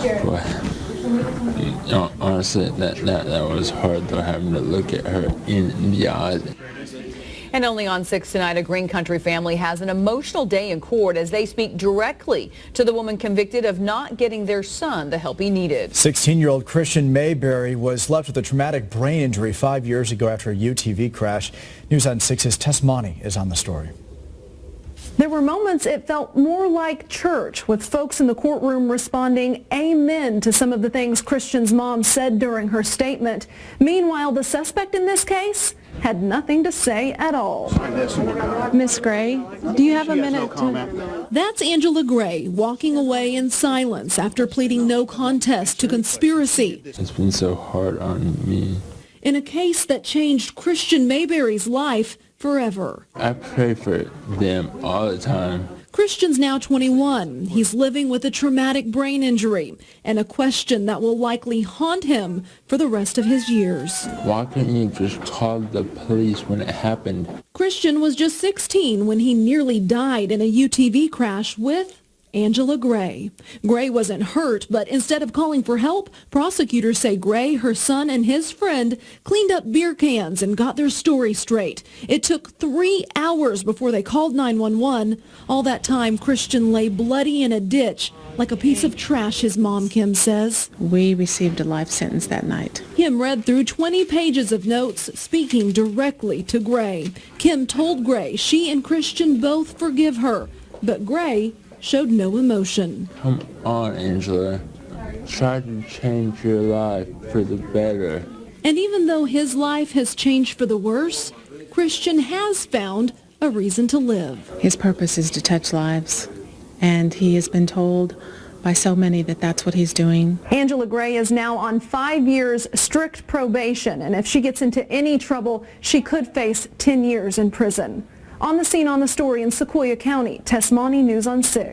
But honestly, that was hard, though, having to look at her in the eyes. And only on 6 tonight, a Green Country family has an emotional day in court as they speak directly to the woman convicted of not getting their son the help he needed. 16-year-old Christian Mayberry was left with a traumatic brain injury 5 years ago after a UTV crash. News on 6's Tess Monty is on the story. There were moments it felt more like church, with folks in the courtroom responding amen to some of the things Christian's mom said during her statement. Meanwhile, the suspect in this case had nothing to say at all. Miss Gray, do you have a minute to... That's Angela Gray walking away in silence after pleading no contest to conspiracy. It's been so hard on me. In a case that changed Christian Mayberry's life forever. I pray for them all the time. Christian's now 21. He's living with a traumatic brain injury and a question that will likely haunt him for the rest of his years. Why couldn't you just call the police when it happened? Christian was just 16 when he nearly died in a UTV crash with Angela Gray. Gray wasn't hurt, but instead of calling for help, prosecutors say Gray, her son, and his friend cleaned up beer cans and got their story straight. It took 3 hours before they called 911. All that time, Christian lay bloody in a ditch, like a piece of trash, his mom, Kim, says. We received a life sentence that night. Kim read through 20 pages of notes, speaking directly to Gray. Kim told Gray she and Christian both forgive her, but Gray showed no emotion. Come on, Angela. Try to change your life for the better. And even though his life has changed for the worse, Christian has found a reason to live. His purpose is to touch lives, and he has been told by so many that that's what he's doing. Angela Gray is now on 5 years strict probation, and if she gets into any trouble, she could face 10 years in prison. On the scene on the story in Sequoyah County, Tess Monty, News on 6.